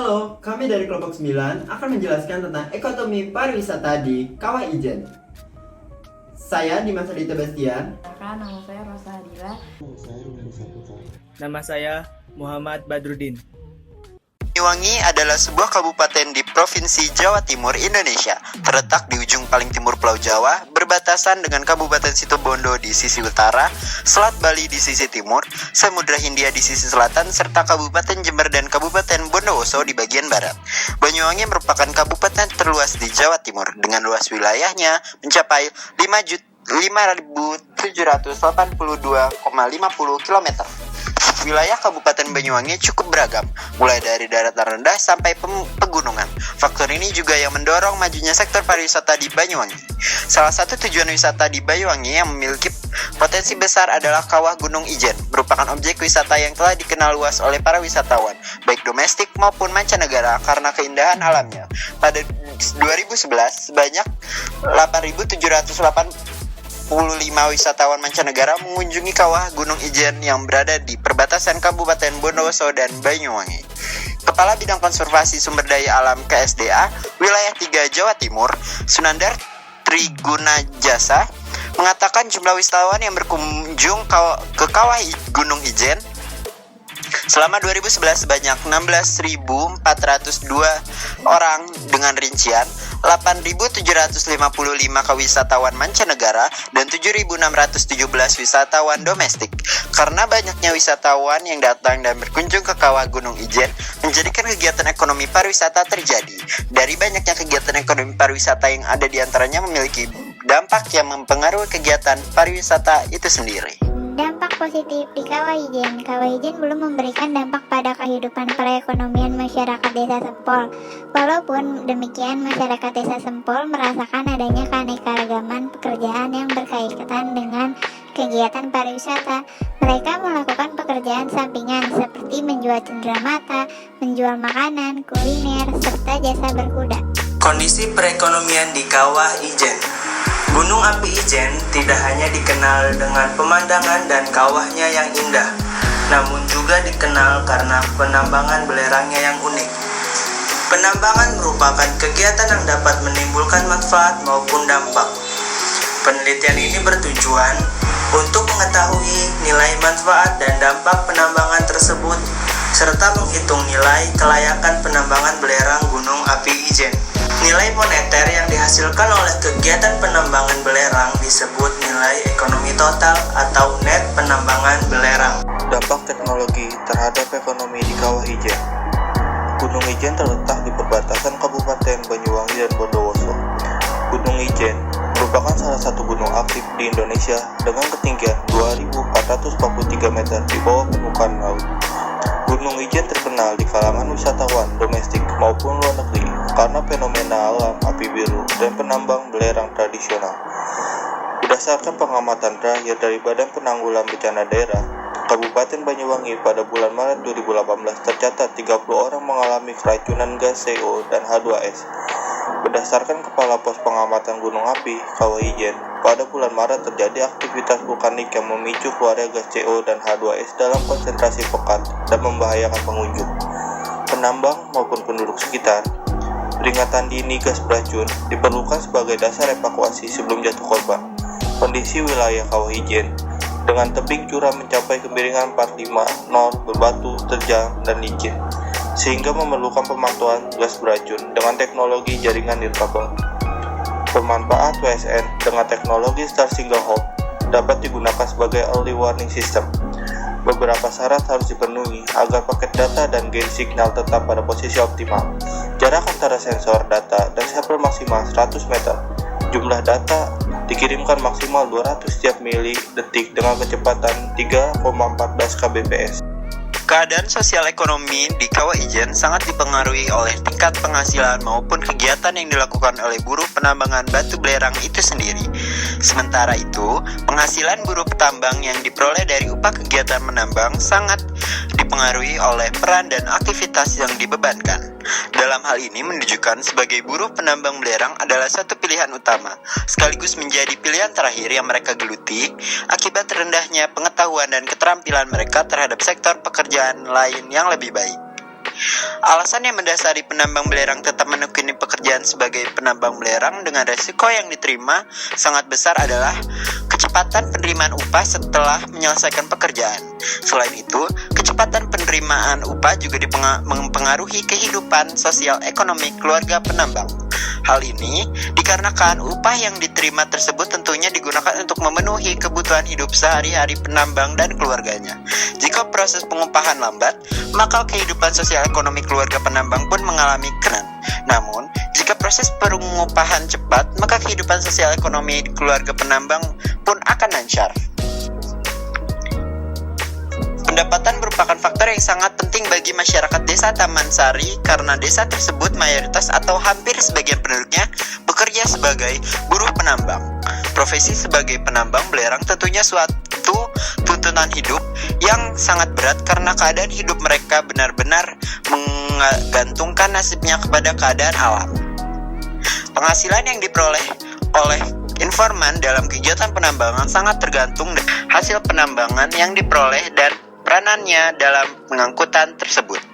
Halo, kami dari kelompok 9 akan menjelaskan tentang ekonomi pariwisata di Kawah Ijen. Saya Dimas Aditya Bastian. Nama saya Rosa Adila. Nama saya Muhammad Badrudin. Banyuwangi adalah sebuah kabupaten di Provinsi Jawa Timur, Indonesia. Terletak di ujung paling timur Pulau Jawa, berbatasan dengan Kabupaten Situbondo di sisi utara, Selat Bali di sisi timur, Samudra Hindia di sisi selatan, serta Kabupaten Jember dan Kabupaten Bondowoso di bagian barat. Banyuwangi merupakan kabupaten terluas di Jawa Timur, dengan luas wilayahnya mencapai 5.782,50 km. Wilayah Kabupaten Banyuwangi cukup beragam, mulai dari daratan rendah sampai pegunungan. Faktor ini juga yang mendorong majunya sektor pariwisata di Banyuwangi. Salah satu tujuan wisata di Banyuwangi yang memiliki potensi besar adalah Kawah Gunung Ijen, merupakan objek wisata yang telah dikenal luas oleh para wisatawan, baik domestik maupun mancanegara karena keindahan alamnya. Pada 2011, sebanyak 8.785 wisatawan mancanegara mengunjungi Kawah Gunung Ijen yang berada di perbatasan Kabupaten Bondowoso dan Banyuwangi. Kepala Bidang Konservasi Sumber Daya Alam KSDA Wilayah 3 Jawa Timur, Sunandar Trigunajasa, mengatakan jumlah wisatawan yang berkunjung ke Kawah Gunung Ijen selama 2011 sebanyak 16.402 orang dengan rincian 8.755 wisatawan mancanegara dan 7.617 wisatawan domestik. Karena banyaknya wisatawan yang datang dan berkunjung ke Kawah Gunung Ijen menjadikan kegiatan ekonomi pariwisata terjadi. Dari banyaknya kegiatan ekonomi pariwisata yang ada di antaranya memiliki dampak yang mempengaruhi kegiatan pariwisata itu sendiri. Dampak positif di Kawah Ijen. Kawah Ijen belum memberikan dampak pada kehidupan perekonomian masyarakat Desa Sempol. Walaupun demikian, masyarakat Desa Sempol merasakan adanya keanekaragaman pekerjaan yang berkaitan dengan kegiatan pariwisata. Mereka melakukan pekerjaan sampingan seperti menjual cenderamata, menjual makanan, kuliner, serta jasa berkuda. Kondisi perekonomian di Kawah Ijen. Gunung Api Ijen tidak hanya dikenal dengan pemandangan dan kawahnya yang indah, namun juga dikenal karena penambangan belerangnya yang unik. Penambangan merupakan kegiatan yang dapat menimbulkan manfaat maupun dampak. Penelitian ini bertujuan untuk mengetahui nilai manfaat dan dampak penambangan tersebut, serta menghitung nilai kelayakan penambangan belerang Gunung Api Ijen. Nilai moneter yang dihasilkan oleh kegiatan penambangan belerang disebut nilai ekonomi total atau net penambangan belerang. Dampak teknologi terhadap ekonomi di Kawah Ijen. Gunung Ijen terletak di perbatasan Kabupaten Banyuwangi dan Bondowoso. Gunung Ijen merupakan salah satu gunung aktif di Indonesia dengan ketinggian 2.443 meter di bawah permukaan laut. Gunung Ijen terkenal di kalangan wisatawan domestik maupun luar negeri karena fenomena alam api biru dan penambang belerang tradisional. Berdasarkan pengamatan terakhir dari Badan Penanggulangan Bencana Daerah, Kabupaten Banyuwangi pada bulan Maret 2018 tercatat 30 orang mengalami keracunan gas CO dan H2S. Berdasarkan Kepala Pos Pengamatan Gunung Api Kawah Ijen, pada bulan Maret terjadi aktivitas vulkanik yang memicu keluarnya gas CO dan H2S dalam konsentrasi pekat dan membahayakan pengunjung, penambang maupun penduduk sekitar. Peringatan dini gas beracun diperlukan sebagai dasar evakuasi sebelum jatuh korban. Kondisi wilayah Kawah Ijen dengan tebing curam mencapai kemiringan 45 nor berbatu, terjal, dan licin, sehingga memerlukan pemantauan gas beracun dengan teknologi jaringan nirkabel. Pemanfaat WSN dengan teknologi Star Single Hop dapat digunakan sebagai early warning system. Beberapa syarat harus dipenuhi agar paket data dan gain signal tetap pada posisi optimal. Jarak antara sensor data dan sampel maksimal 100 meter. Jumlah data dikirimkan maksimal 200 setiap mili detik dengan kecepatan 3,14 kbps. Keadaan sosial ekonomi di Kawah Ijen sangat dipengaruhi oleh tingkat penghasilan maupun kegiatan yang dilakukan oleh buruh penambangan batu belerang itu sendiri. Sementara itu, penghasilan buruh petambang yang diperoleh dari upah kegiatan menambang sangat dipengaruhi oleh peran dan aktivitas yang dibebankan. Dalam hal ini menunjukkan sebagai buruh penambang belerang adalah satu pilihan utama, sekaligus menjadi pilihan terakhir yang mereka geluti akibat rendahnya pengetahuan dan keterampilan mereka terhadap sektor pekerjaan lain yang lebih baik. Alasan yang mendasari penambang belerang tetap menekuni pekerjaan sebagai penambang belerang dengan resiko yang diterima sangat besar adalah kecepatan penerimaan upah setelah menyelesaikan pekerjaan. Selain itu, kecepatan penerimaan upah juga mempengaruhi kehidupan sosial ekonomi keluarga penambang. Hal ini dikarenakan upah yang diterima tersebut tentunya digunakan untuk memenuhi kebutuhan hidup sehari-hari penambang dan keluarganya. Jika proses pengupahan lambat, maka kehidupan sosial ekonomi keluarga penambang pun mengalami kenan. Namun, jika proses pengupahan cepat, maka kehidupan sosial ekonomi keluarga penambang pun akan lancar. Pendapatan merupakan faktor yang sangat penting bagi masyarakat desa Taman Sari karena desa tersebut mayoritas atau hampir sebagian penduduknya bekerja sebagai buruh penambang. Profesi sebagai penambang belerang tentunya suatu tuntutan hidup yang sangat berat karena keadaan hidup mereka benar-benar menggantungkan nasibnya kepada keadaan alam. Penghasilan yang diperoleh oleh informan dalam kegiatan penambangan sangat tergantung dari hasil penambangan yang diperoleh dan peranannya dalam pengangkutan tersebut.